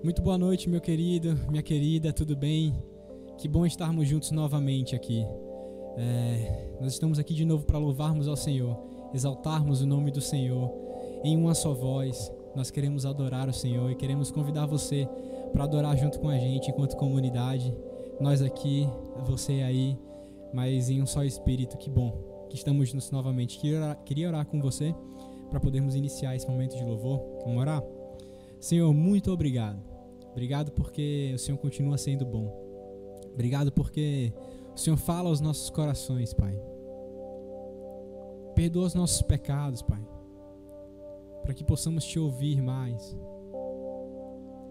Muito boa noite, meu querido, minha querida, tudo bem? Que bom estarmos juntos novamente aqui. Nós estamos aqui de novo para louvarmos ao Senhor, exaltarmos o nome do Senhor em uma só voz. Nós queremos adorar o Senhor e queremos convidar você para adorar junto com a gente enquanto comunidade. Nós aqui, você aí, mas em um só espírito. Que bom que estamos juntos novamente. Queria orar com você para podermos iniciar esse momento de louvor. Vamos orar? Senhor, muito obrigado. Obrigado porque o Senhor continua sendo bom. Obrigado porque o Senhor fala aos nossos corações, Pai. Perdoa os nossos pecados, Pai, para que possamos Te ouvir mais,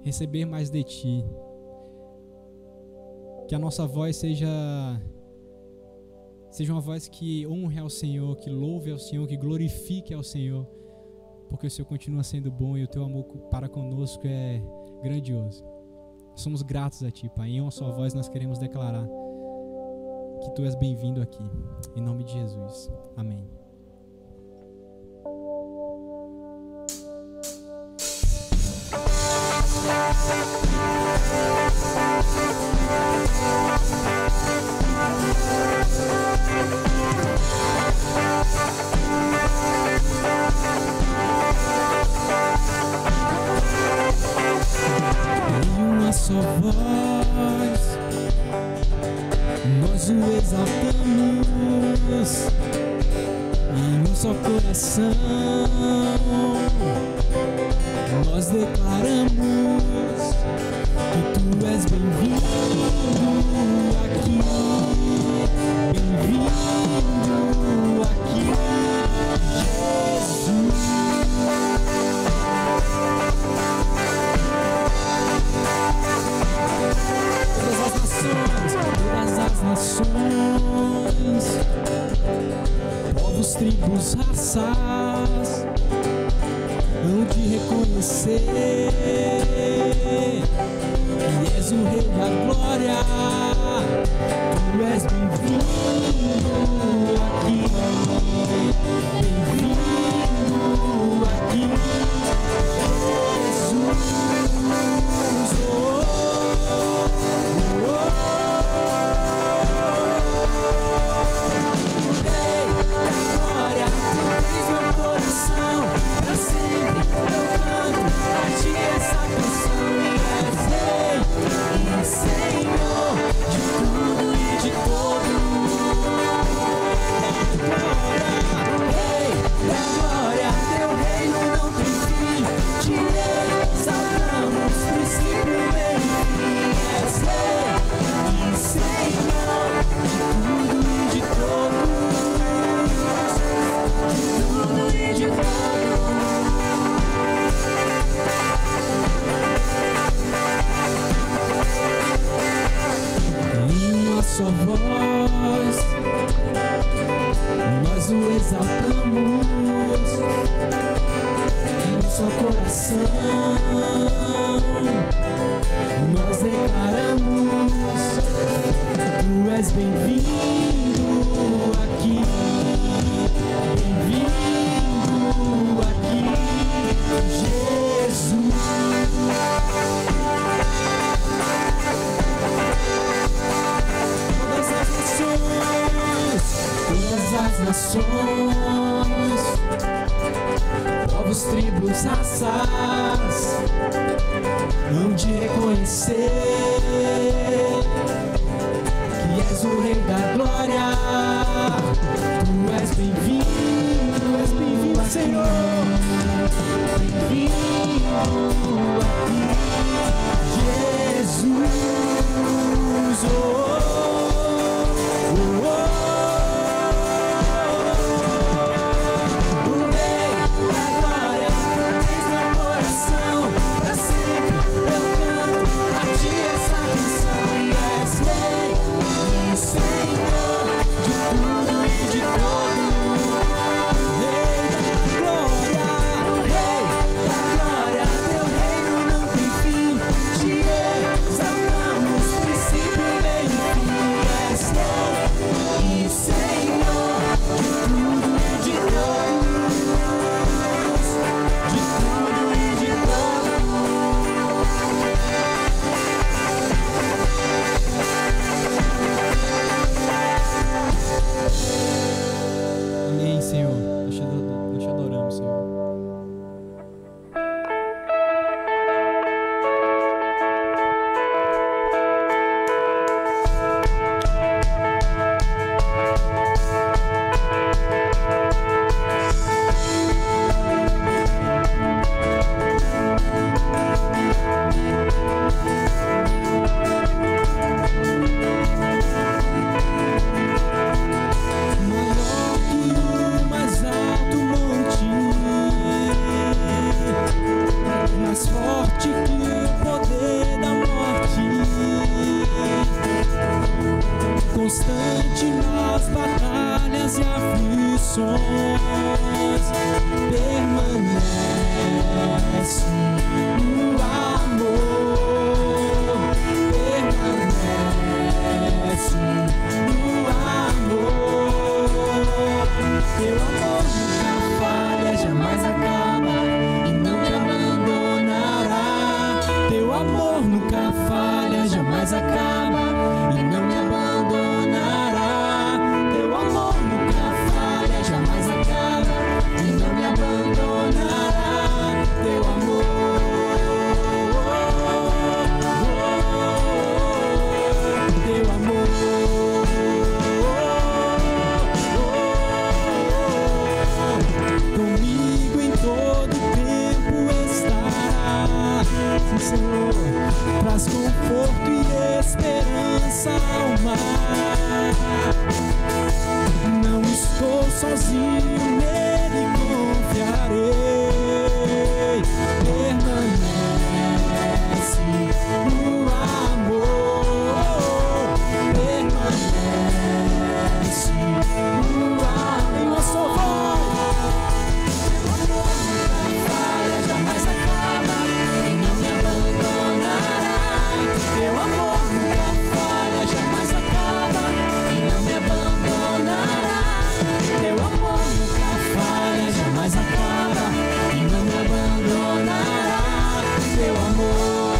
receber mais de Ti. Que a nossa voz seja uma voz que honre ao Senhor, que louve ao Senhor, que glorifique ao Senhor, porque o Senhor continua sendo bom e o Teu amor para conosco é grandioso. Somos gratos a Ti, Pai. Em uma só voz nós queremos declarar que Tu és bem-vindo aqui. Em nome de Jesus. Amém. Só voz, nós o exaltamos em um só coração. Nós declaramos que Tu és bem-vindo aqui, bem-vindo aqui, Jesus. Todas as nações, povos, tribos, raças, hão de reconhecer que és o Rei da Glória. Tu és bem-vindo aqui, bem-vindo aqui, Jesus. Pra sempre eu canto a Ti essa canção. És Rei e Senhor de tudo e de todos. Rei da glória, Teu reino não tem fim. Te exaltamos, princípio, meio e fim. És Rei e Senhor de tudo e de todos. De uma só voz, nós o exaltamos em um só coração. Nós declaramos: Tu és bem-vindo aqui, bem-vindo aqui, Jesus. Todas as nações, povos, tribos, raças, hão de reconhecer que és o Rei da Glória. Tu és bem-vindo, Senhor. Bem-vindo aqui, Jesus. O Rei da Glória, tens meu coração. Pra sempre eu canto a Ti essa canção. Senhor traz conforto e esperança ao mar. Não estou sozinho, nele confiarei. Permanece no amor, permanece no amor. Em uma só voz. Teu amor nunca falha, jamais acaba e não me abandonará. Teu amor nunca falha, jamais acaba e não me abandonará. Teu amor,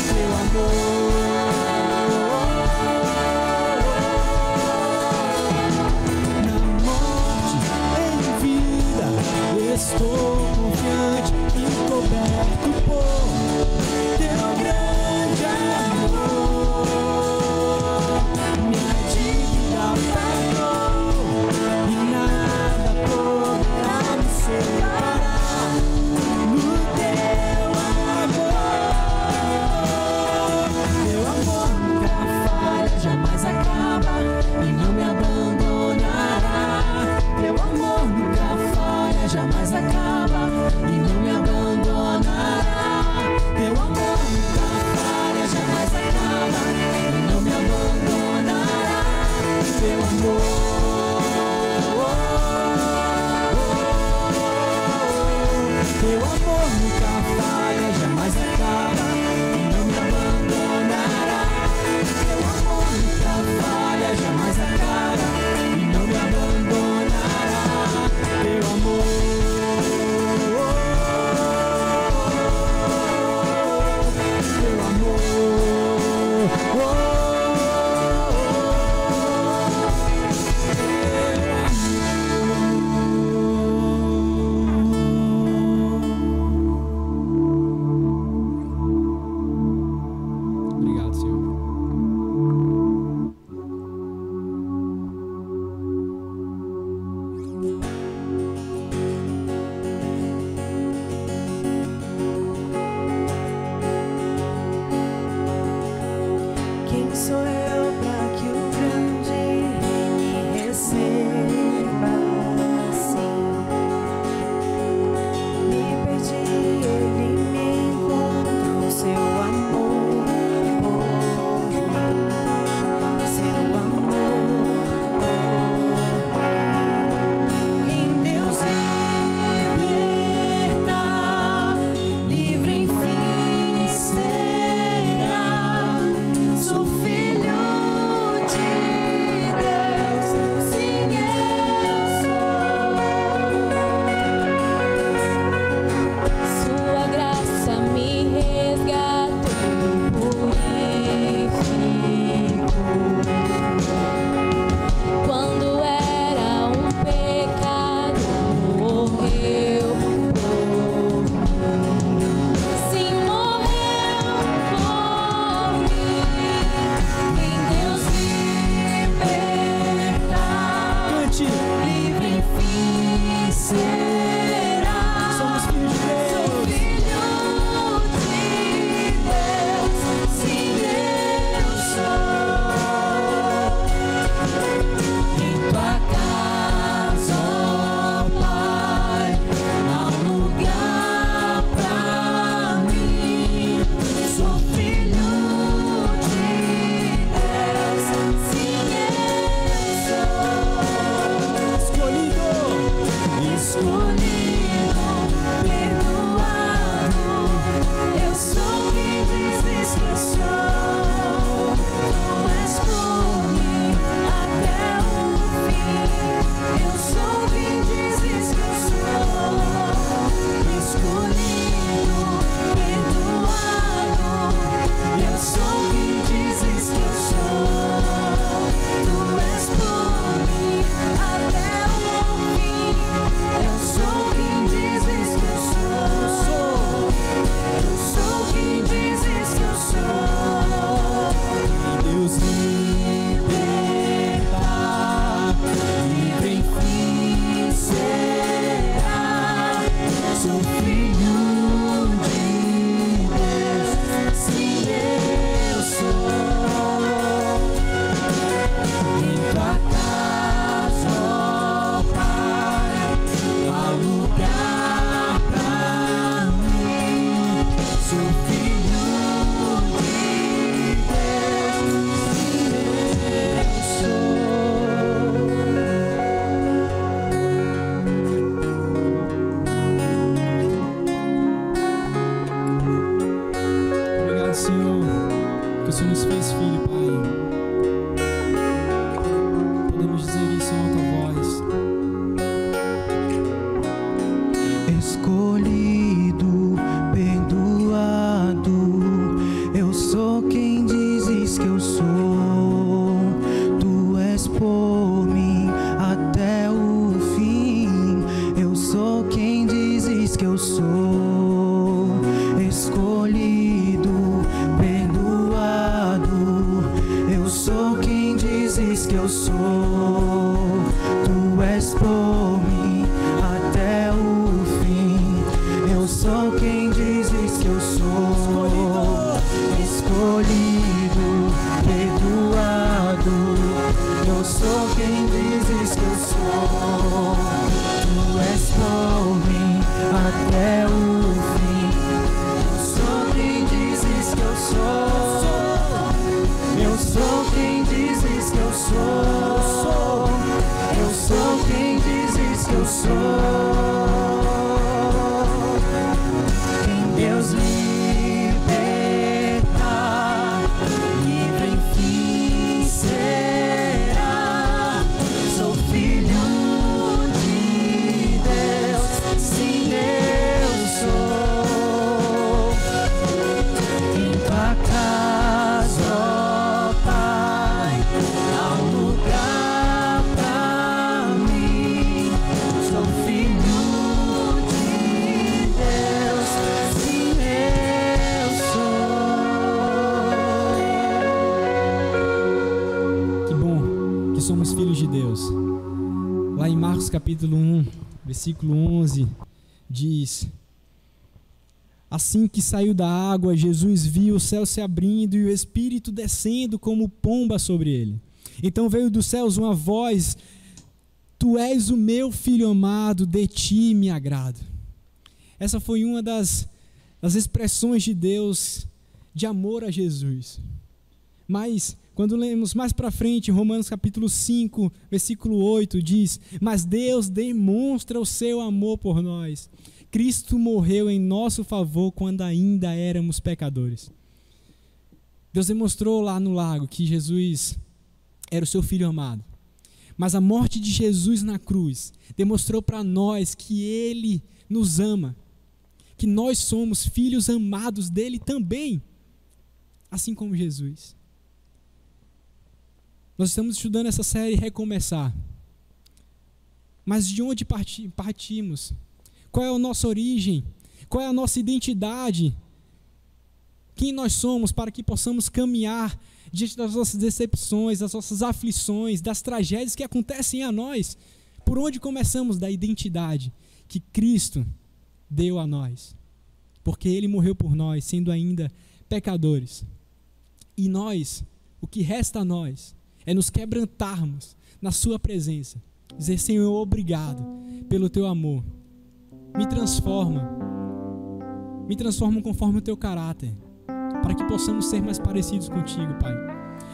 teu amor. Na morte, em vida, estou confiante e coberto por teu grande amor. Minha dívida pagou e nada poderá me separar no teu amor. Teu amor nunca falha, jamais acaba e não me abandonará. Teu amor nunca falha, jamais acaba Capítulo 1, versículo 11, diz: assim que saiu da água, Jesus viu o céu se abrindo e o Espírito descendo como pomba sobre ele. Então veio dos céus uma voz: tu és o meu Filho amado, de ti me agrado. Essa foi uma das expressões de Deus de amor a Jesus. Mas quando lemos mais para frente, Romanos capítulo 5, versículo 8, diz: mas Deus demonstra o seu amor por nós. Cristo morreu em nosso favor quando ainda éramos pecadores. Deus demonstrou lá no lago que Jesus era o seu Filho amado. Mas a morte de Jesus na cruz demonstrou para nós que Ele nos ama, que nós somos filhos amados dEle também, assim como Jesus. Nós estamos estudando essa série Recomeçar. Mas de onde partimos? Qual é a nossa origem? Qual é a nossa identidade? Quem nós somos para que possamos caminhar diante das nossas decepções, das nossas aflições, das tragédias que acontecem a nós? Por onde começamos? Da identidade que Cristo deu a nós. Porque Ele morreu por nós, sendo ainda pecadores. E nós, o que resta a nós, é nos quebrantarmos na sua presença, dizer: Senhor, obrigado pelo teu amor, me transforma conforme o teu caráter, para que possamos ser mais parecidos contigo, Pai.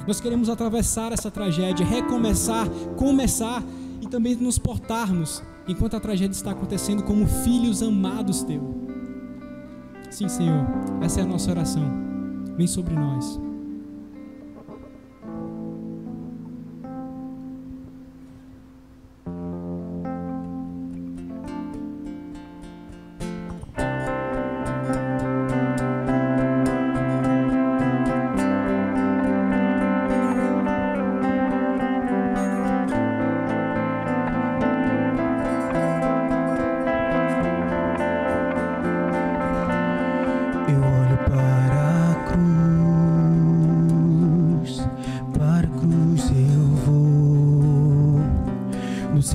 Nós queremos atravessar essa tragédia, recomeçar, começar e também nos portarmos enquanto a tragédia está acontecendo como filhos amados teus. Sim, Senhor, essa é a nossa oração. Vem sobre nós.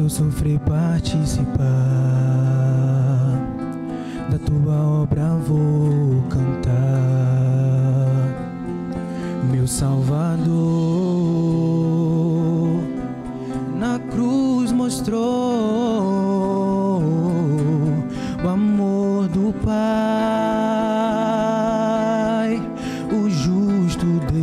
Sofrer participar da tua obra, vou cantar. Meu Salvador na cruz mostrou o amor do Pai, o justo Deus.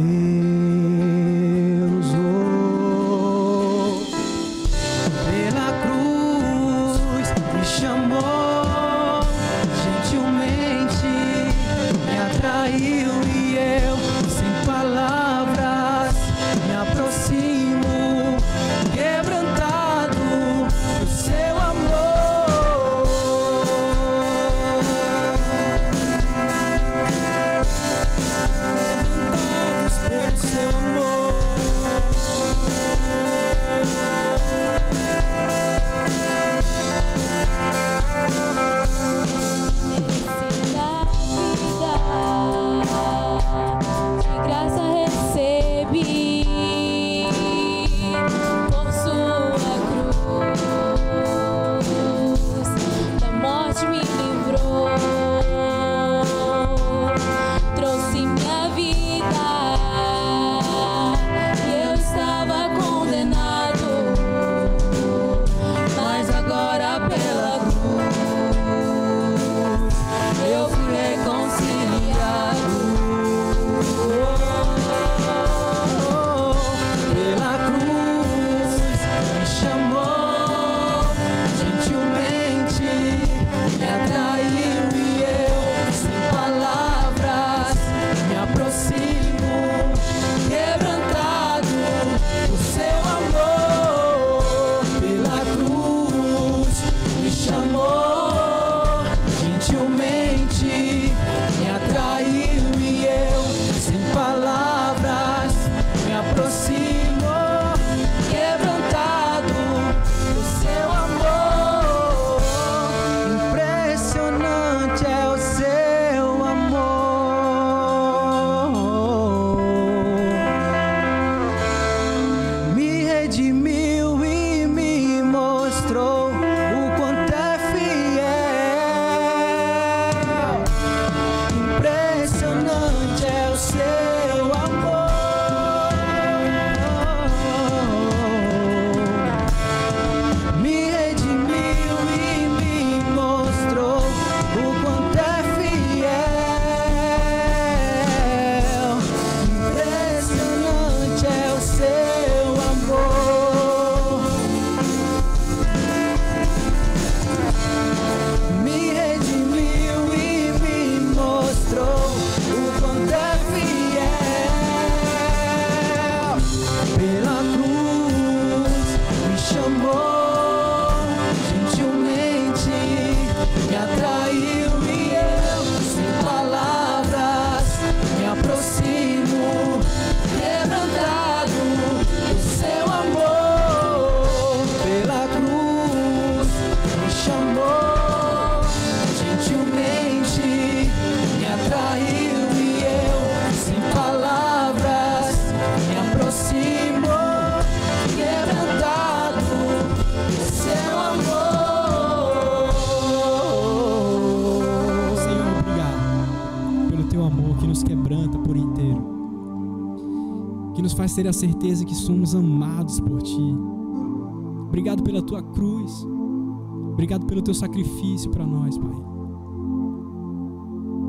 faz ter a certeza que somos amados por Ti. Obrigado pela Tua cruz. Obrigado pelo Teu sacrifício para nós, Pai.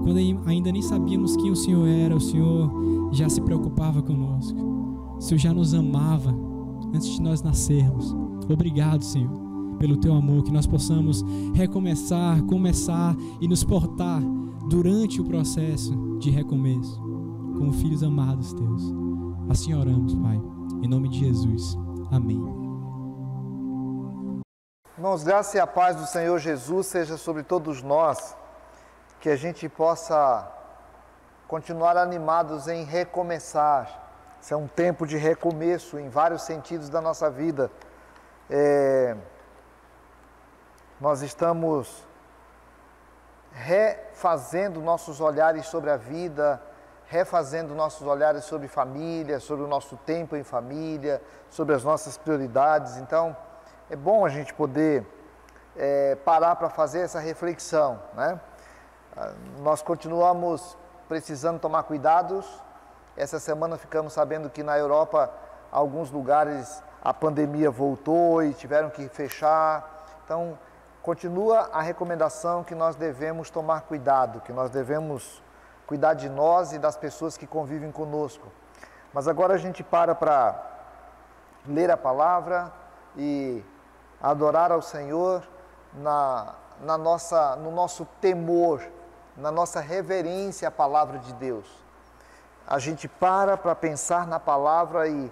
Quando ainda nem sabíamos quem o Senhor era, o Senhor já se preocupava conosco. O Senhor já nos amava antes de nós nascermos. Obrigado, Senhor, pelo Teu amor, que nós possamos recomeçar, começar e nos portar durante o processo de recomeço, como filhos amados Teus. Assim oramos, Pai, em nome de Jesus. Amém. Irmãos, graça e a paz do Senhor Jesus seja sobre todos nós, que a gente possa continuar animados em recomeçar. Isso é um tempo de recomeço em vários sentidos da nossa vida. Nós estamos refazendo nossos olhares sobre a vida, refazendo nossos olhares sobre família, sobre o nosso tempo em família, sobre as nossas prioridades. Então, é bom a gente poder parar para fazer essa reflexão, né? Nós continuamos precisando tomar cuidados. Essa semana ficamos sabendo que na Europa, alguns lugares, a pandemia voltou e tiveram que fechar. Então, continua a recomendação que nós devemos tomar cuidado, que nós devemos cuidar de nós e das pessoas que convivem conosco. Mas agora a gente para ler a palavra e adorar ao Senhor no nosso temor, na nossa reverência à palavra de Deus. A gente para pensar na palavra e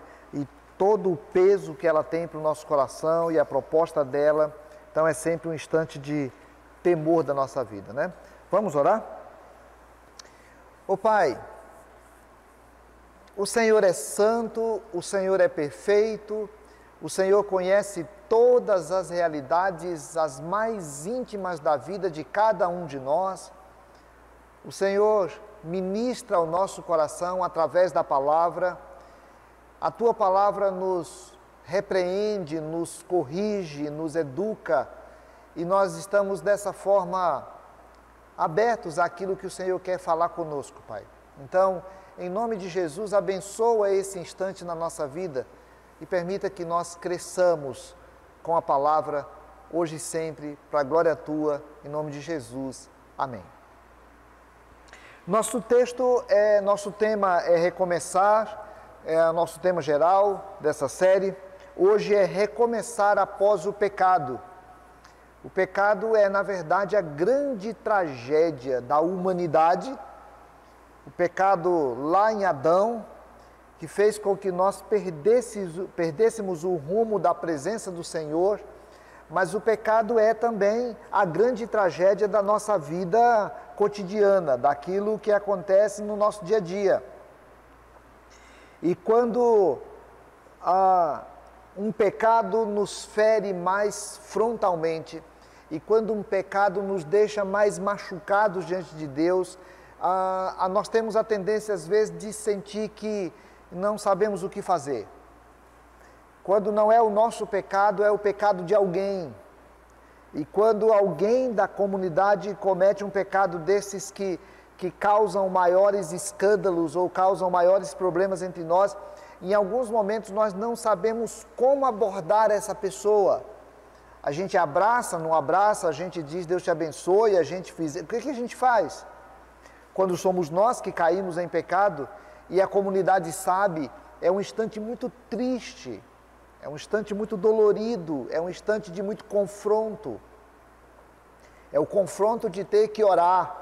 todo o peso que ela tem para o nosso coração e a proposta dela. Então é sempre um instante de temor da nossa vida, né? Vamos orar? Ô Pai, o Senhor é santo, o Senhor é perfeito, o Senhor conhece todas as realidades, as mais íntimas da vida de cada um de nós. O Senhor ministra ao nosso coração através da palavra. A Tua palavra nos repreende, nos corrige, nos educa, e nós estamos dessa forma abertos àquilo que o Senhor quer falar conosco, Pai. Então, em nome de Jesus, abençoa esse instante na nossa vida e permita que nós cresçamos com a palavra, hoje e sempre, para a glória Tua, em nome de Jesus. Amém. Nosso tema é recomeçar, é o nosso tema geral dessa série. Hoje é recomeçar após o pecado. O pecado é, na verdade, a grande tragédia da humanidade. O pecado lá em Adão, que fez com que nós perdêssemos o rumo da presença do Senhor, mas o pecado é também a grande tragédia da nossa vida cotidiana, daquilo que acontece no nosso dia a dia. E quando um pecado nos fere mais frontalmente, e quando um pecado nos deixa mais machucados diante de Deus, nós temos a tendência às vezes de sentir que não sabemos o que fazer. Quando não é o nosso pecado, é o pecado de alguém. E quando alguém da comunidade comete um pecado desses que causam maiores escândalos ou causam maiores problemas entre nós, em alguns momentos nós não sabemos como abordar essa pessoa. A gente abraça, não abraça, a gente diz Deus te abençoe, o que a gente faz? Quando somos nós que caímos em pecado e a comunidade sabe, é um instante muito triste, é um instante muito dolorido, é um instante de muito confronto. É o confronto de ter que orar,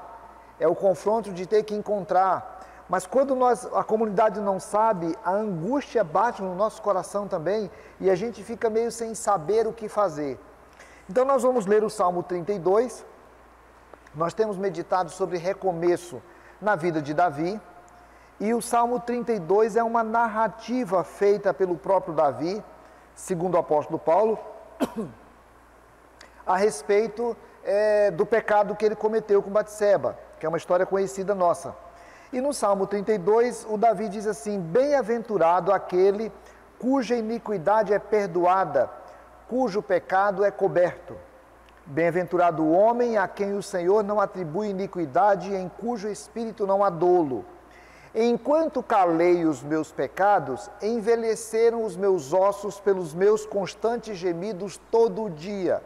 é o confronto de ter que encontrar. Mas quando a comunidade não sabe, a angústia bate no nosso coração também e a gente fica meio sem saber o que fazer. Então nós vamos ler o Salmo 32, nós temos meditado sobre recomeço na vida de Davi, e o Salmo 32 é uma narrativa feita pelo próprio Davi, segundo o apóstolo Paulo, a respeito do pecado que ele cometeu com Batseba, que é uma história conhecida nossa. E no Salmo 32, o Davi diz assim: bem-aventurado aquele cuja iniquidade é perdoada, cujo pecado é coberto. Bem-aventurado o homem a quem o Senhor não atribui iniquidade e em cujo espírito não há dolo. Enquanto calei os meus pecados, envelheceram os meus ossos pelos meus constantes gemidos todo o dia.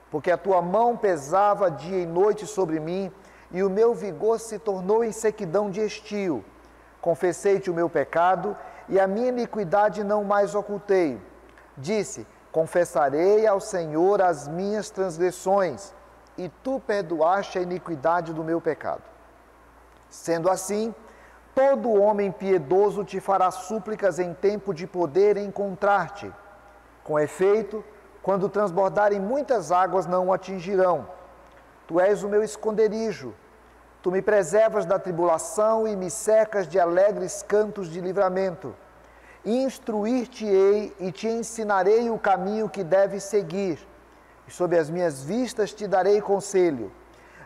Porque a tua mão pesava dia e noite sobre mim, e o meu vigor se tornou em sequidão de estio. Confessei-te o meu pecado, e a minha iniquidade não mais ocultei. Disse, confessarei ao Senhor as minhas transgressões, e tu perdoaste a iniquidade do meu pecado. Sendo assim, todo homem piedoso te fará súplicas em tempo de poder encontrar-te. Com efeito, quando transbordarem muitas águas, não o atingirão. Tu és o meu esconderijo. Tu me preservas da tribulação e me cercas de alegres cantos de livramento. Instruir-te-ei e te ensinarei o caminho que deves seguir. E sob as minhas vistas te darei conselho.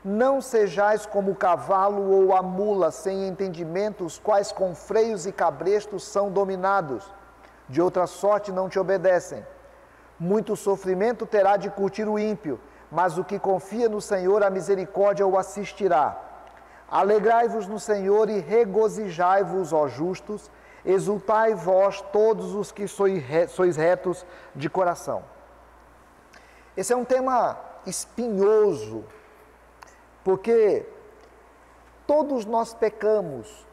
Não sejais como o cavalo ou a mula sem entendimento, os quais com freios e cabrestos são dominados. De outra sorte não te obedecem. Muito sofrimento terá de curtir o ímpio, mas o que confia no Senhor, a misericórdia o assistirá. Alegrai-vos no Senhor e regozijai-vos, ó justos, exultai vós todos os que sois retos de coração. Esse é um tema espinhoso, porque todos nós pecamos,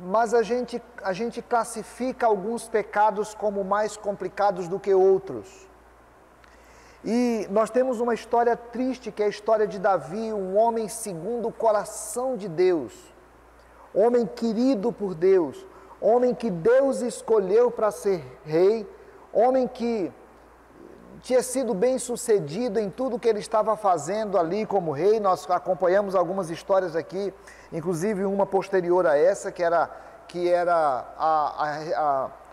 mas a gente classifica alguns pecados como mais complicados do que outros. E nós temos uma história triste, que é a história de Davi, um homem segundo o coração de Deus, homem querido por Deus, homem que Deus escolheu para ser rei, homem que tinha sido bem sucedido em tudo que ele estava fazendo ali como rei. Nós acompanhamos algumas histórias aqui, inclusive uma posterior a essa, que era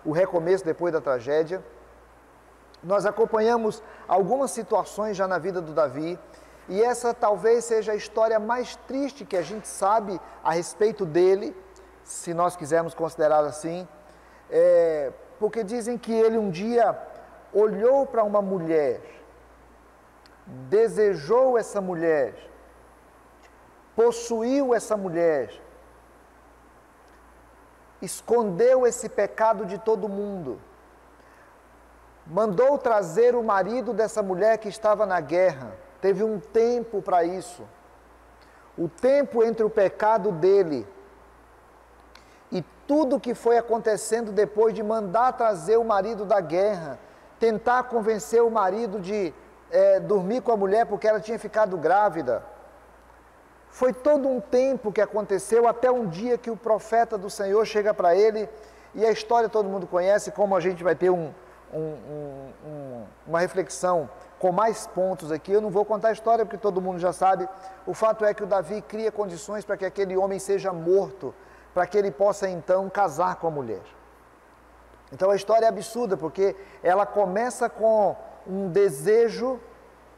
o recomeço depois da tragédia. Nós acompanhamos algumas situações já na vida do Davi, e essa talvez seja a história mais triste que a gente sabe a respeito dele, se nós quisermos considerar assim, porque dizem que ele um dia olhou para uma mulher, desejou essa mulher, possuiu essa mulher, escondeu esse pecado de todo mundo, mandou trazer o marido dessa mulher que estava na guerra. Teve um tempo para isso, o tempo entre o pecado dele e tudo que foi acontecendo depois de mandar trazer o marido da guerra, tentar convencer o marido de dormir com a mulher porque ela tinha ficado grávida. Foi todo um tempo que aconteceu, até um dia que o profeta do Senhor chega para ele, e a história todo mundo conhece, como a gente vai ter uma reflexão com mais pontos aqui. Eu não vou contar a história porque todo mundo já sabe. O fato é que o Davi cria condições para que aquele homem seja morto, para que ele possa então casar com a mulher. Então a história é absurda, porque ela começa com um desejo,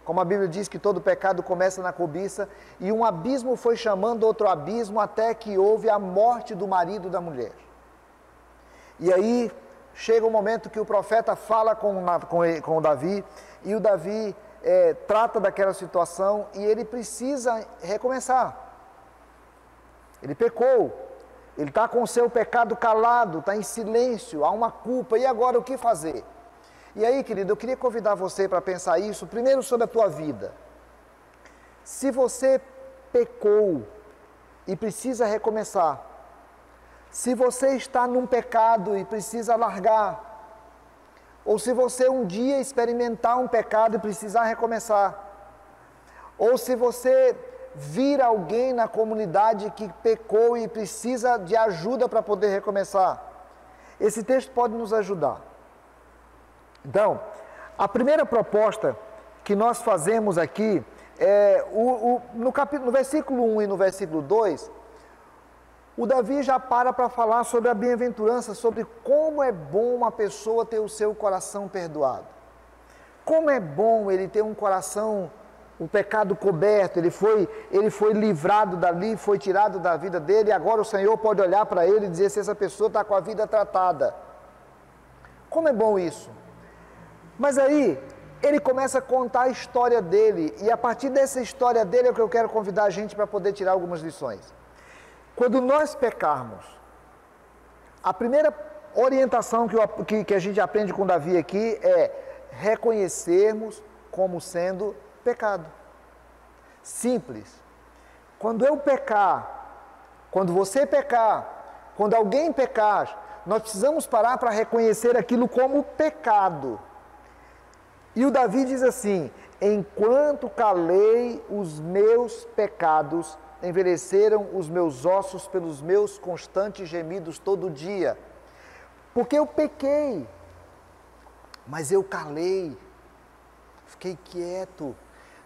como a Bíblia diz que todo pecado começa na cobiça, e um abismo foi chamando outro abismo até que houve a morte do marido da mulher. E aí chega o momento que o profeta fala com o Davi, e o Davi trata daquela situação, e ele precisa recomeçar. Ele pecou, ele está com o seu pecado calado, está em silêncio, há uma culpa, e agora o que fazer? E aí, querido, eu queria convidar você para pensar isso, primeiro sobre a tua vida. Se você pecou e precisa recomeçar, se você está num pecado e precisa largar, ou se você um dia experimentar um pecado e precisar recomeçar, ou se você vir alguém na comunidade que pecou e precisa de ajuda para poder recomeçar, esse texto pode nos ajudar. Então, a primeira proposta que nós fazemos aqui é no versículo 1 e no versículo 2, o Davi já para falar sobre a bem-aventurança, sobre como é bom uma pessoa ter o seu coração perdoado. Como é bom ele ter um coração, o pecado coberto, ele foi livrado dali, foi tirado da vida dele, e agora o Senhor pode olhar para ele e dizer se essa pessoa está com a vida tratada. Como é bom isso! Mas aí, ele começa a contar a história dele, e a partir dessa história dele é que eu quero convidar a gente para poder tirar algumas lições. Quando nós pecarmos, a primeira orientação que a gente aprende com Davi aqui é reconhecermos como sendo pecado. Simples. Quando eu pecar, quando você pecar, quando alguém pecar, nós precisamos parar para reconhecer aquilo como pecado. E o Davi diz assim: enquanto calei os meus pecados, envelheceram os meus ossos pelos meus constantes gemidos todo dia. Porque eu pequei, mas eu calei, fiquei quieto,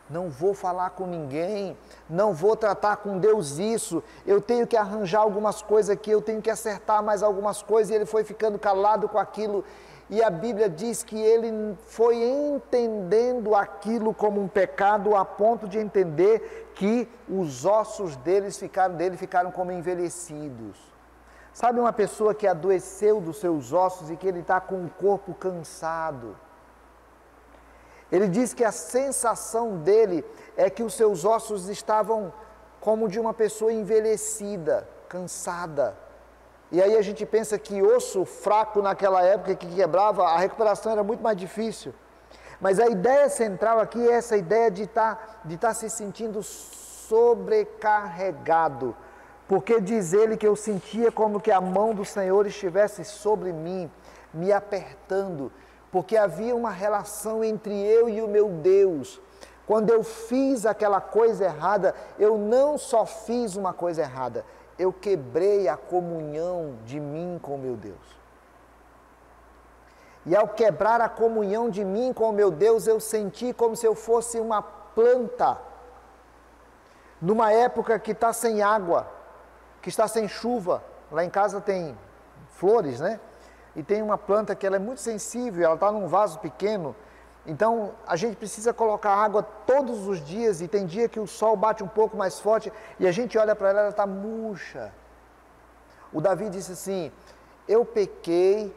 não vou falar com ninguém, não vou tratar com Deus isso, eu tenho que arranjar algumas coisas aqui, eu tenho que acertar mais algumas coisas, e ele foi ficando calado com aquilo, e a Bíblia diz que ele foi entendendo aquilo como um pecado, a ponto de entender que os ossos dele ficaram como envelhecidos. Sabe uma pessoa que adoeceu dos seus ossos e que ele está com o corpo cansado? Ele diz que a sensação dele é que os seus ossos estavam como de uma pessoa envelhecida, cansada. E aí a gente pensa que osso fraco naquela época que quebrava, a recuperação era muito mais difícil. Mas a ideia central aqui é essa ideia de estar se sentindo sobrecarregado. Porque diz ele que eu sentia como que a mão do Senhor estivesse sobre mim, me apertando. Porque havia uma relação entre eu e o meu Deus. Quando eu fiz aquela coisa errada, eu não só fiz uma coisa errada, eu quebrei a comunhão de mim com o meu Deus. E ao quebrar a comunhão de mim com o meu Deus, eu senti como se eu fosse uma planta, numa época que está sem água, que está sem chuva. Lá em casa tem flores, né? E tem uma planta que ela é muito sensível, ela está num vaso pequeno, então a gente precisa colocar água todos os dias, e tem dia que o sol bate um pouco mais forte, e a gente olha para ela, ela está murcha. O Davi disse assim: eu pequei,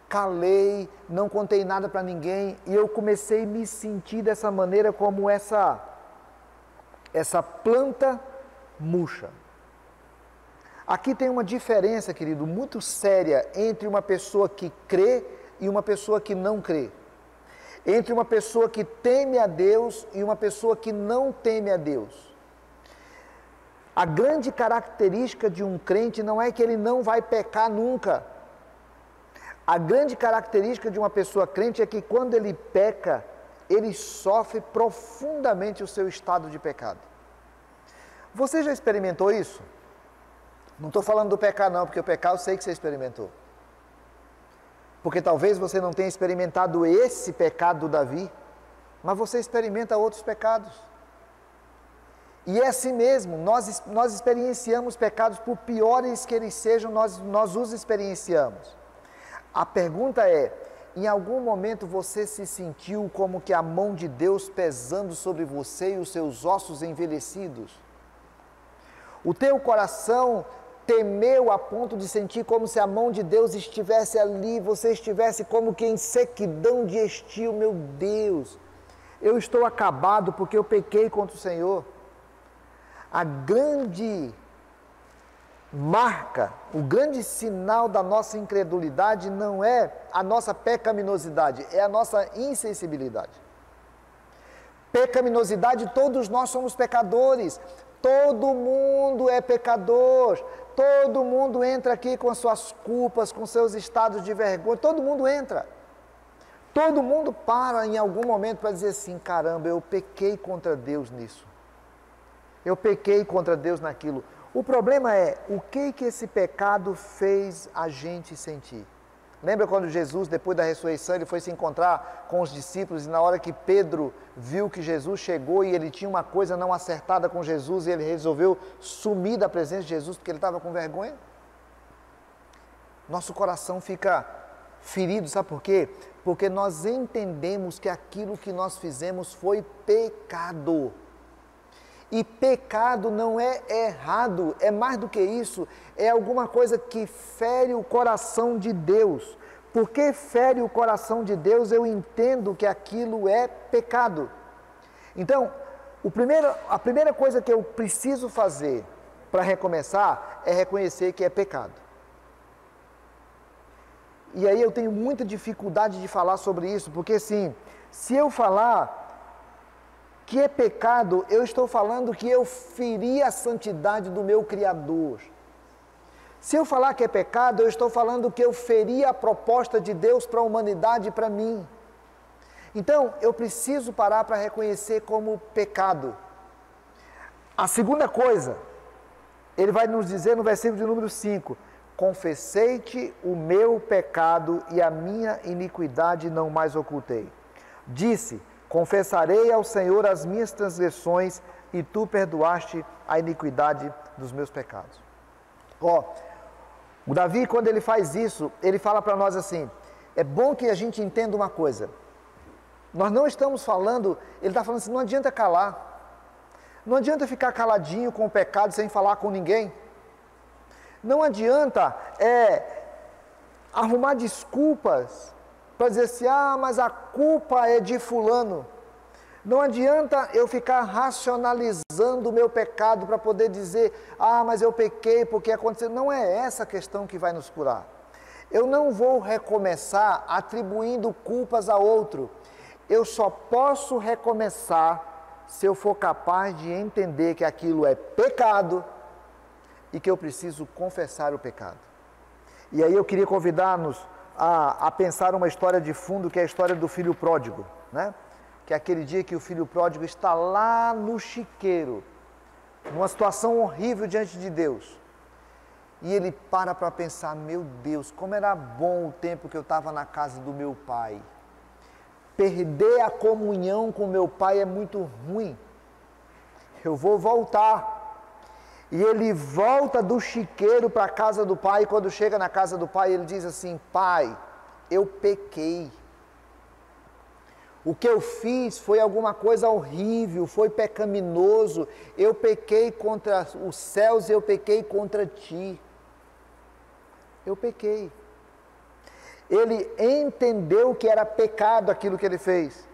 calei, não contei nada para ninguém, e eu comecei a me sentir dessa maneira, como essa planta murcha. Aqui tem uma diferença, querido, muito séria entre uma pessoa que crê e uma pessoa que não crê. Entre uma pessoa que teme a Deus e uma pessoa que não teme a Deus. A grande característica de um crente não é que ele não vai pecar nunca. A grande característica de uma pessoa crente é que quando ele peca, ele sofre profundamente o seu estado de pecado. Você já experimentou isso? Não estou falando do pecar não, porque o pecar eu sei que você experimentou. Porque talvez você não tenha experimentado esse pecado do Davi, mas você experimenta outros pecados. E é assim mesmo, nós experienciamos pecados, por piores que eles sejam, nós os experienciamos. A pergunta é: em algum momento você se sentiu como que a mão de Deus pesando sobre você e os seus ossos envelhecidos? O teu coração temeu a ponto de sentir como se a mão de Deus estivesse ali, você estivesse como que em sequidão de estio. Meu Deus, eu estou acabado porque eu pequei contra o Senhor. A grande marca, o grande sinal da nossa incredulidade não é a nossa pecaminosidade, é a nossa insensibilidade. Pecaminosidade, todos nós somos pecadores, todo mundo é pecador, todo mundo entra aqui com suas culpas, com seus estados de vergonha, todo mundo entra. Todo mundo para em algum momento para dizer assim: caramba, eu pequei contra Deus nisso. Eu pequei contra Deus naquilo. O problema é, o que esse pecado fez a gente sentir? Lembra quando Jesus, depois da ressurreição, ele foi se encontrar com os discípulos, e na hora que Pedro viu que Jesus chegou e ele tinha uma coisa não acertada com Jesus, e ele resolveu sumir da presença de Jesus porque ele estava com vergonha? Nosso coração fica ferido, sabe por quê? Porque nós entendemos que aquilo que nós fizemos foi pecado. E pecado não é errado, é mais do que isso, é alguma coisa que fere o coração de Deus. Porque fere o coração de Deus, eu entendo que aquilo é pecado. Então, a primeira coisa que eu preciso fazer para recomeçar é reconhecer que é pecado. E aí eu tenho muita dificuldade de falar sobre isso, porque assim, se eu falar que é pecado, eu estou falando que eu feri a santidade do meu Criador. Se eu falar que é pecado, eu estou falando que eu feri a proposta de Deus para a humanidade e para mim. Então, eu preciso parar para reconhecer como pecado. A segunda coisa, ele vai nos dizer no versículo de número 5, confessei-te o meu pecado e a minha iniquidade não mais ocultei. Disse, confessarei ao Senhor as minhas transgressões e tu perdoaste a iniquidade dos meus pecados. O Davi, quando ele faz isso, ele fala para nós assim, é bom que a gente entenda uma coisa, nós não estamos falando, ele está falando assim, não adianta calar, não adianta ficar caladinho com o pecado sem falar com ninguém, não adianta arrumar desculpas para dizer assim, mas a culpa é de fulano. Não adianta eu ficar racionalizando o meu pecado para poder dizer, mas eu pequei porque aconteceu. Não é essa a questão que vai nos curar. Eu não vou recomeçar atribuindo culpas a outro. Eu só posso recomeçar se eu for capaz de entender que aquilo é pecado e que eu preciso confessar o pecado. E aí eu queria convidar-nos a pensar uma história de fundo, que é a história do filho pródigo, né? Que é aquele dia que o filho pródigo está lá no chiqueiro, numa situação horrível diante de Deus. E ele para pensar, meu Deus, como era bom o tempo que eu estava na casa do meu pai. Perder a comunhão com meu pai é muito ruim. Eu vou voltar. E ele volta do chiqueiro para a casa do pai, e quando chega na casa do pai, ele diz assim, pai, eu pequei. O que eu fiz foi alguma coisa horrível, foi pecaminoso, eu pequei contra os céus e eu pequei contra ti. Eu pequei. Ele entendeu que era pecado aquilo que ele fez.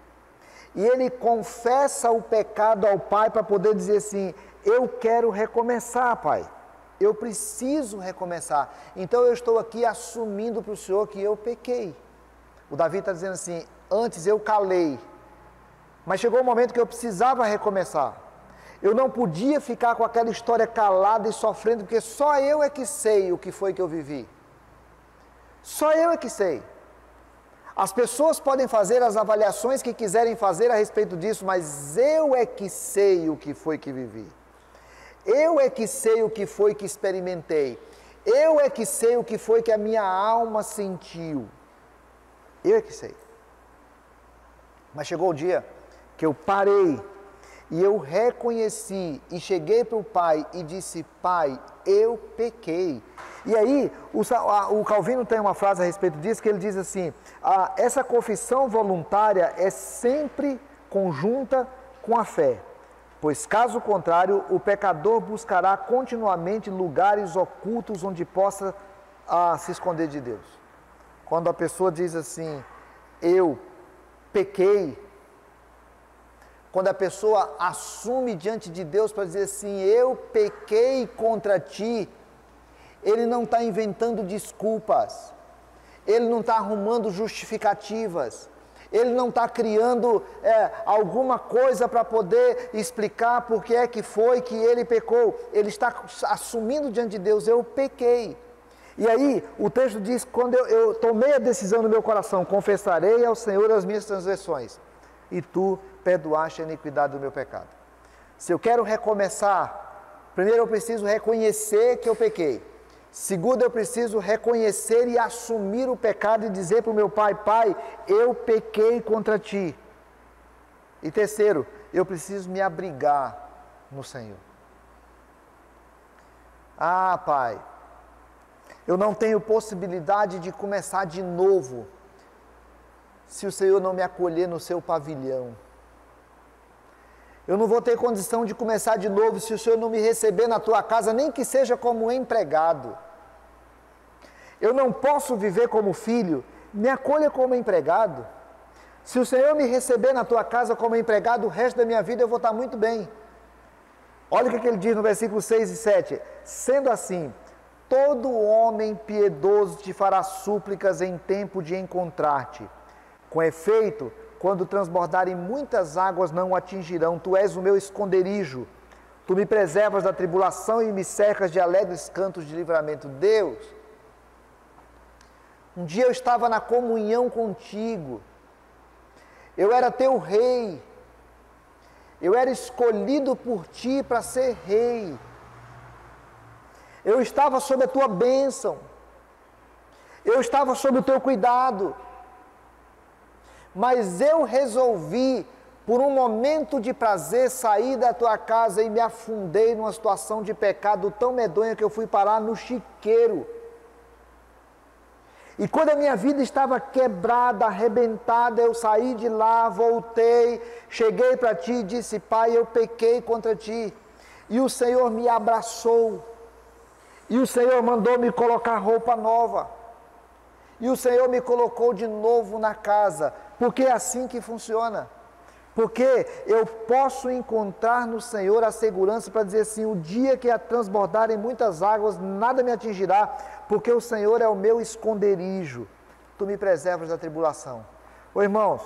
E ele confessa o pecado ao pai para poder dizer assim, eu quero recomeçar, pai. Eu preciso recomeçar. Então eu estou aqui assumindo para o Senhor que eu pequei. O Davi está dizendo assim, antes eu calei, mas chegou um momento que eu precisava recomeçar. Eu não podia ficar com aquela história calada e sofrendo, porque só eu é que sei o que foi que eu vivi. Só eu é que sei. As pessoas podem fazer as avaliações que quiserem fazer a respeito disso, mas eu é que sei o que foi que vivi. Eu é que sei o que foi que experimentei. Eu é que sei o que foi que a minha alma sentiu. Eu é que sei. Mas chegou o dia que eu parei e eu reconheci e cheguei para o pai e disse, pai, eu pequei. E aí, o Calvino tem uma frase a respeito disso, que ele diz assim, essa confissão voluntária é sempre conjunta com a fé, pois caso contrário, o pecador buscará continuamente lugares ocultos onde possa se esconder de Deus. Quando a pessoa diz assim, eu pequei, quando a pessoa assume diante de Deus para dizer assim, eu pequei contra ti, ele não está inventando desculpas, ele não está arrumando justificativas, ele não está criando alguma coisa para poder explicar por que é que foi que ele pecou, ele está assumindo diante de Deus, eu pequei. E aí, o texto diz, quando eu tomei a decisão no meu coração, confessarei ao Senhor as minhas transgressões, e tu perdoaste a iniquidade do meu pecado. Se eu quero recomeçar, primeiro eu preciso reconhecer que eu pequei. Segundo, eu preciso reconhecer e assumir o pecado e dizer para o meu pai, pai, eu pequei contra ti. E terceiro, eu preciso me abrigar no Senhor. Pai, eu não tenho possibilidade de começar de novo se o Senhor não me acolher no seu pavilhão. Eu não vou ter condição de começar de novo se o Senhor não me receber na tua casa, nem que seja como empregado. Eu não posso viver como filho, me acolha como empregado. Se o Senhor me receber na tua casa como empregado, o resto da minha vida eu vou estar muito bem. Olha o que ele diz no versículo 6 e 7. Sendo assim, todo homem piedoso te fará súplicas em tempo de encontrar-te. Com efeito, quando transbordarem muitas águas não o atingirão. Tu és o meu esconderijo. Tu me preservas da tribulação e me cercas de alegres cantos de livramento. Deus, um dia eu estava na comunhão contigo. Eu era teu rei. Eu era escolhido por ti para ser rei. Eu estava sob a tua bênção. Eu estava sob o teu cuidado. Mas eu resolvi, por um momento de prazer, sair da tua casa e me afundei numa situação de pecado tão medonha que eu fui parar no chiqueiro. E quando a minha vida estava quebrada, arrebentada, eu saí de lá, voltei, cheguei para ti e disse: Pai, eu pequei contra ti. E o Senhor me abraçou. E o Senhor mandou me colocar roupa nova. E o Senhor me colocou de novo na casa. Porque é assim que funciona. Porque eu posso encontrar no Senhor a segurança para dizer assim: o dia que transbordarem muitas águas, nada me atingirá, porque o Senhor é o meu esconderijo. Tu me preservas da tribulação. Ô irmãos,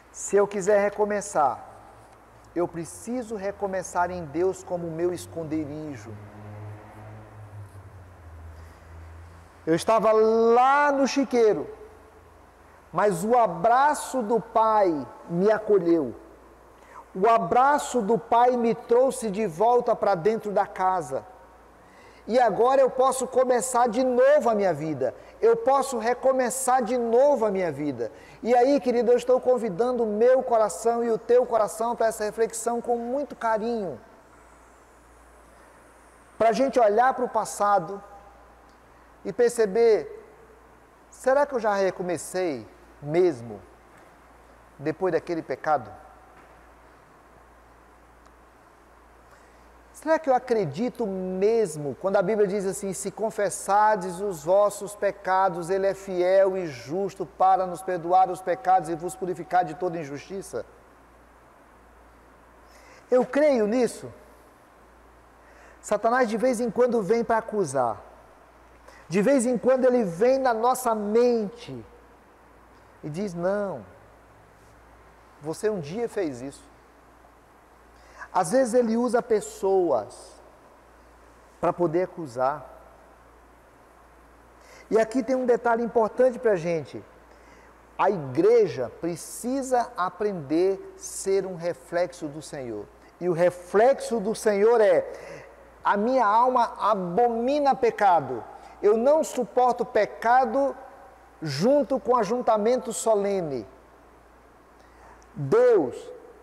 se eu quiser recomeçar, eu preciso recomeçar em Deus como o meu esconderijo. Eu estava lá no chiqueiro, mas o abraço do Pai me acolheu. O abraço do Pai me trouxe de volta para dentro da casa. E agora eu posso começar de novo a minha vida. Eu posso recomeçar de novo a minha vida. E aí, querido, eu estou convidando o meu coração e o teu coração para essa reflexão com muito carinho. Para a gente olhar para o passado e perceber: será que eu já recomecei mesmo depois daquele pecado? Será que eu acredito mesmo quando a Bíblia diz assim: se confessardes os vossos pecados, Ele é fiel e justo para nos perdoar os pecados e vos purificar de toda injustiça? Eu creio nisso. Satanás de vez em quando vem para acusar. De vez em quando ele vem na nossa mente e diz: não, você um dia fez isso. Às vezes ele usa pessoas para poder acusar. E aqui tem um detalhe importante para a gente. A igreja precisa aprender a ser um reflexo do Senhor. E o reflexo do Senhor é: a minha alma abomina pecado. Eu não suporto pecado junto com ajuntamento solene. Deus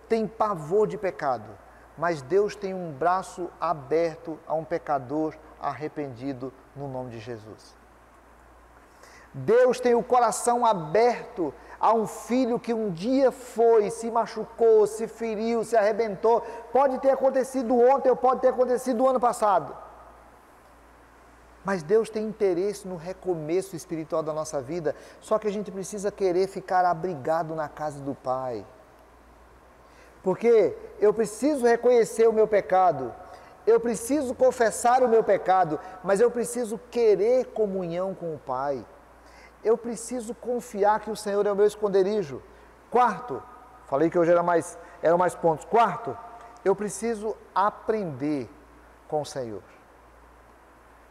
tem pavor de pecado, mas Deus tem um braço aberto a um pecador arrependido no nome de Jesus. Deus tem o coração aberto a um filho que um dia foi, se machucou, se feriu, se arrebentou. Pode ter acontecido ontem ou pode ter acontecido o ano passado. Mas Deus tem interesse no recomeço espiritual da nossa vida, só que a gente precisa querer ficar abrigado na casa do Pai. Porque eu preciso reconhecer o meu pecado, eu preciso confessar o meu pecado, mas eu preciso querer comunhão com o Pai. Eu preciso confiar que o Senhor é o meu esconderijo. Quarto, falei que hoje eram mais pontos. Quarto, eu preciso aprender com o Senhor.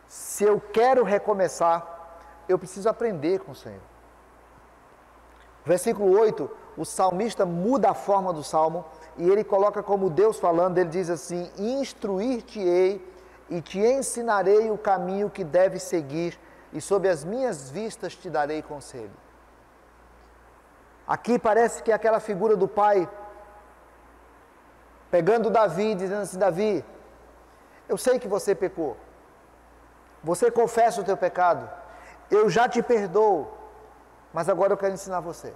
Se eu quero recomeçar, eu preciso aprender com o Senhor. Versículo 8, o salmista muda a forma do salmo e ele coloca como Deus falando. Ele diz assim: instruir-te-ei e te ensinarei o caminho que deves seguir, e sob as minhas vistas te darei conselho. Aqui parece que é aquela figura do pai pegando Davi, dizendo assim: Davi, eu sei que você pecou, você confessa o teu pecado, eu já te perdoo, mas agora eu quero ensinar você.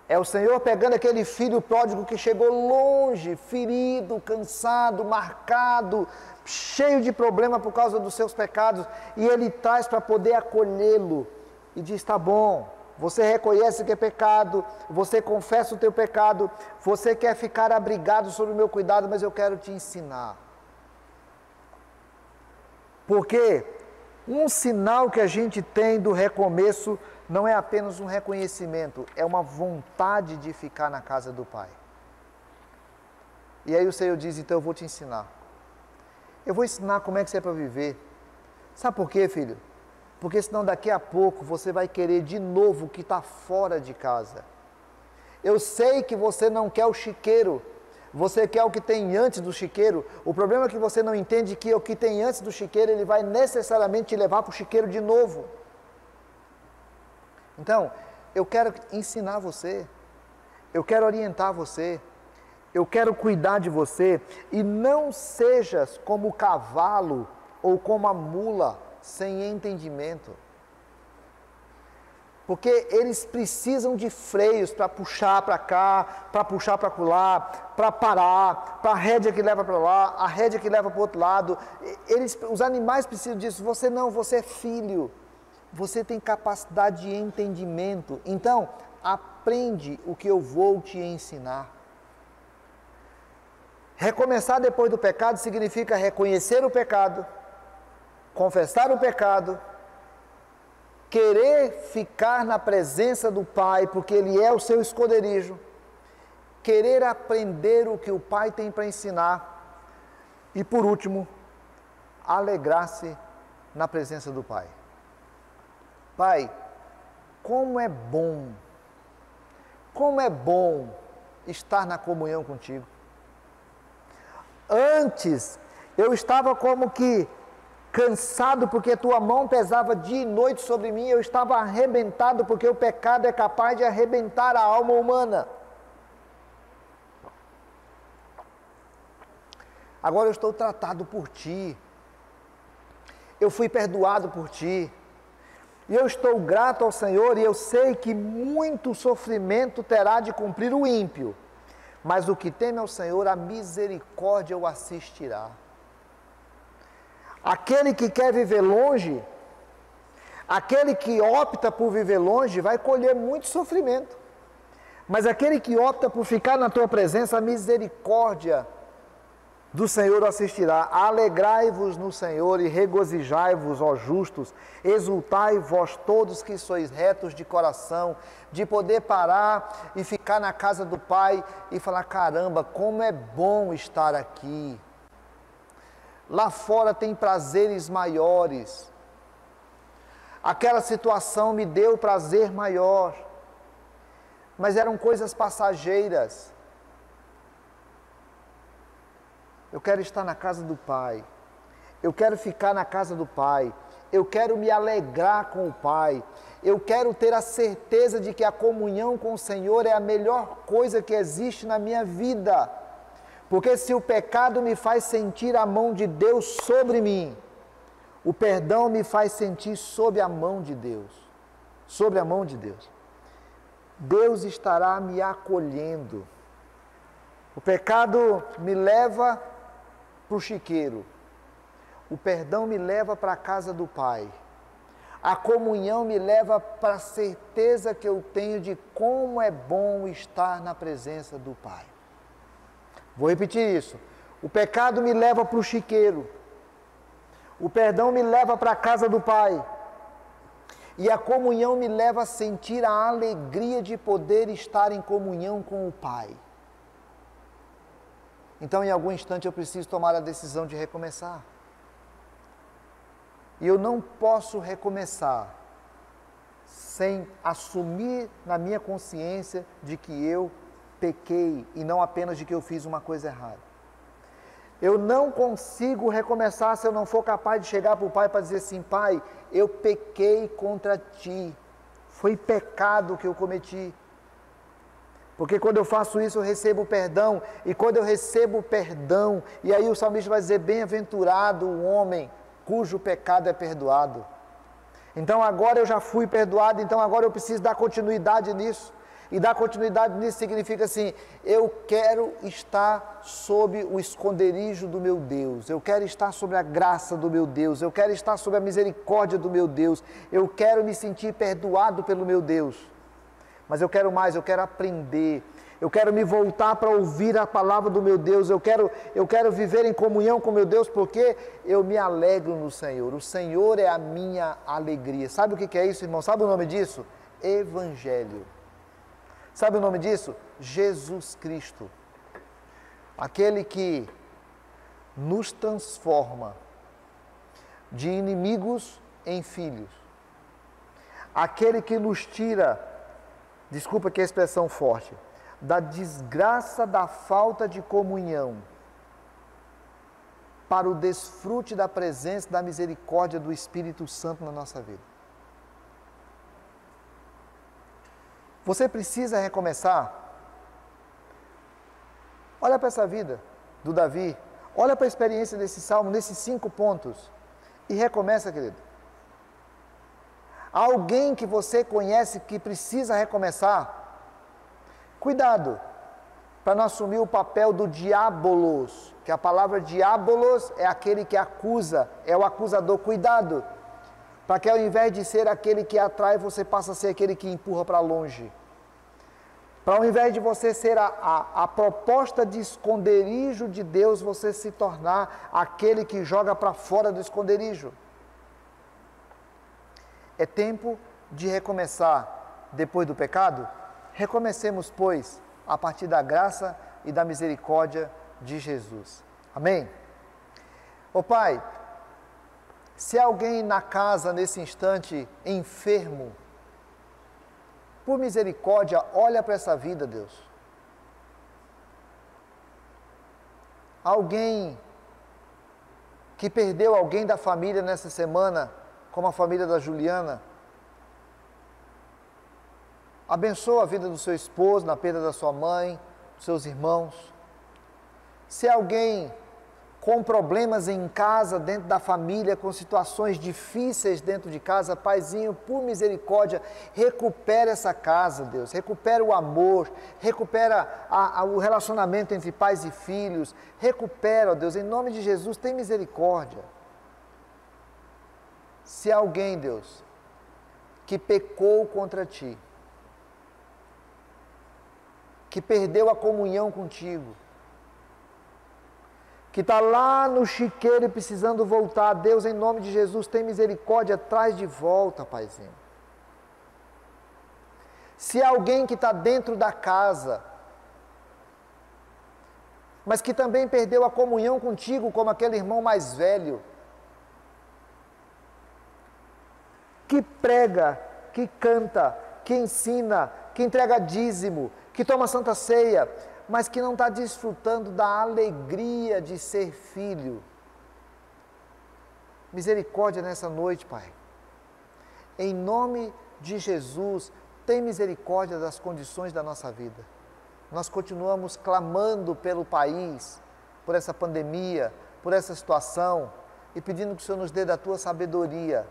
É o Senhor pegando aquele filho pródigo que chegou longe, ferido, cansado, marcado, cheio de problema por causa dos seus pecados, e Ele traz para poder acolhê-lo, e diz: tá bom, você reconhece que é pecado, você confessa o teu pecado, você quer ficar abrigado sob o meu cuidado, mas eu quero te ensinar. Porque um sinal que a gente tem do recomeço não é apenas um reconhecimento, é uma vontade de ficar na casa do Pai. E aí o Senhor diz, então eu vou te ensinar. Eu vou ensinar como é que você é para viver. Sabe por quê, filho? Porque senão daqui a pouco você vai querer de novo o que está fora de casa. Eu sei que você não quer o chiqueiro, você quer o que tem antes do chiqueiro. O problema é que você não entende que o que tem antes do chiqueiro, ele vai necessariamente te levar para o chiqueiro de novo. Então, eu quero ensinar você, eu quero orientar você, eu quero cuidar de você, e não sejas como o cavalo ou como a mula sem entendimento. Porque eles precisam de freios para puxar para cá, para puxar para lá, para parar, para a rédea que leva para lá, a rédea que leva para o outro lado. Os animais precisam disso, você não, você é filho. Você tem capacidade de entendimento. Então, aprende o que eu vou te ensinar. Recomeçar depois do pecado significa reconhecer o pecado, confessar o pecado, querer ficar na presença do Pai, porque Ele é o seu esconderijo, querer aprender o que o Pai tem para ensinar e, por último, alegrar-se na presença do Pai. Pai, como é bom estar na comunhão contigo. Antes, eu estava como que cansado porque tua mão pesava dia e noite sobre mim, eu estava arrebentado porque o pecado é capaz de arrebentar a alma humana. Agora eu estou tratado por ti, eu fui perdoado por ti, e eu estou grato ao Senhor, e eu sei que muito sofrimento terá de cumprir o ímpio, mas o que teme ao Senhor, a misericórdia o assistirá. Aquele que quer viver longe, aquele que opta por viver longe, vai colher muito sofrimento, mas aquele que opta por ficar na tua presença, a misericórdia do Senhor o assistirá. Alegrai-vos no Senhor e regozijai-vos, ó justos, exultai vós todos que sois retos de coração, de poder parar e ficar na casa do Pai e falar, caramba, como é bom estar aqui. Lá fora tem prazeres maiores. Aquela situação me deu prazer maior, mas eram coisas passageiras. Eu quero estar na casa do Pai, eu quero ficar na casa do Pai, eu quero me alegrar com o Pai, eu quero ter a certeza de que a comunhão com o Senhor é a melhor coisa que existe na minha vida, porque se o pecado me faz sentir a mão de Deus sobre mim, o perdão me faz sentir sob a mão de Deus, sobre a mão de Deus. Deus estará me acolhendo. O pecado me leva para o chiqueiro, o perdão me leva para a casa do Pai, a comunhão me leva para a certeza que eu tenho de como é bom estar na presença do Pai. Vou repetir isso, o pecado me leva para o chiqueiro, o perdão me leva para a casa do Pai, e a comunhão me leva a sentir a alegria de poder estar em comunhão com o Pai. Então, em algum instante, eu preciso tomar a decisão de recomeçar. E eu não posso recomeçar sem assumir na minha consciência de que eu pequei e não apenas de que eu fiz uma coisa errada. Eu não consigo recomeçar se eu não for capaz de chegar para o Pai para dizer assim, Pai, eu pequei contra Ti, foi pecado que eu cometi. Porque quando eu faço isso, eu recebo perdão, e quando eu recebo perdão, e aí o salmista vai dizer, bem-aventurado o homem cujo pecado é perdoado. Então agora eu já fui perdoado, então agora eu preciso dar continuidade nisso. E dar continuidade nisso significa assim, eu quero estar sob o esconderijo do meu Deus, eu quero estar sob a graça do meu Deus, eu quero estar sob a misericórdia do meu Deus, eu quero me sentir perdoado pelo meu Deus. Mas eu quero mais, eu quero aprender, eu quero me voltar para ouvir a palavra do meu Deus, eu quero viver em comunhão com meu Deus, porque eu me alegro no Senhor, o Senhor é a minha alegria. Sabe o que é isso, irmão? Sabe o nome disso? Evangelho. Sabe o nome disso? Jesus Cristo. Aquele que nos transforma de inimigos em filhos. Aquele que nos tira, desculpa que a expressão forte, da desgraça da falta de comunhão, para o desfrute da presença, da misericórdia do Espírito Santo na nossa vida. Você precisa recomeçar. Olha para essa vida do Davi, olha para a experiência desse salmo, nesses 5 pontos, e recomeça, querido. Alguém que você conhece que precisa recomeçar, cuidado, para não assumir o papel do diabolos, que a palavra diabolos é aquele que acusa, é o acusador, cuidado, para que ao invés de ser aquele que atrai, você passa a ser aquele que empurra para longe. Para ao invés de você ser a proposta de esconderijo de Deus, você se tornar aquele que joga para fora do esconderijo. É tempo de recomeçar depois do pecado? Recomecemos, pois, a partir da graça e da misericórdia de Jesus. Amém? Ô Pai, se alguém na casa, nesse instante, enfermo, por misericórdia, olha para essa vida, Deus. Alguém que perdeu alguém da família nessa semana, como a família da Juliana, abençoa a vida do seu esposo, na perda da sua mãe, dos seus irmãos. Se alguém com problemas em casa, dentro da família, com situações difíceis dentro de casa, Paizinho, por misericórdia, recupera essa casa, Deus, recupera o amor, recupera o relacionamento entre pais e filhos, recupera, ó Deus, em nome de Jesus, tem misericórdia. Se alguém, Deus, que pecou contra Ti, que perdeu a comunhão contigo, que está lá no chiqueiro e precisando voltar, Deus, em nome de Jesus, tem misericórdia, traz de volta, Paizinho. Se alguém que está dentro da casa, mas que também perdeu a comunhão contigo, como aquele irmão mais velho, que prega, que canta, que ensina, que entrega dízimo, que toma santa ceia, mas que não está desfrutando da alegria de ser filho. Misericórdia nessa noite, Pai. Em nome de Jesus, tem misericórdia das condições da nossa vida. Nós continuamos clamando pelo país, por essa pandemia, por essa situação, e pedindo que o Senhor nos dê da Tua sabedoria,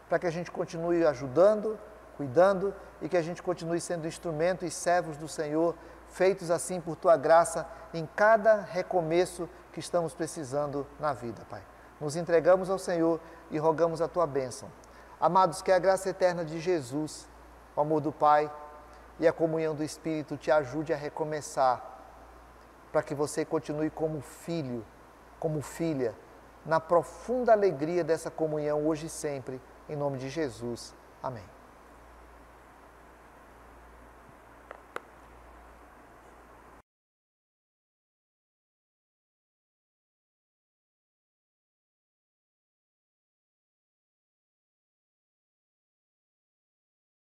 para que a gente continue ajudando, cuidando, e que a gente continue sendo instrumento e servos do Senhor, feitos assim por Tua graça, em cada recomeço que estamos precisando na vida, Pai. Nos entregamos ao Senhor e rogamos a Tua bênção. Amados, que a graça eterna de Jesus, o amor do Pai e a comunhão do Espírito te ajude a recomeçar, para que você continue como filho, como filha, na profunda alegria dessa comunhão hoje e sempre, em nome de Jesus. Amém.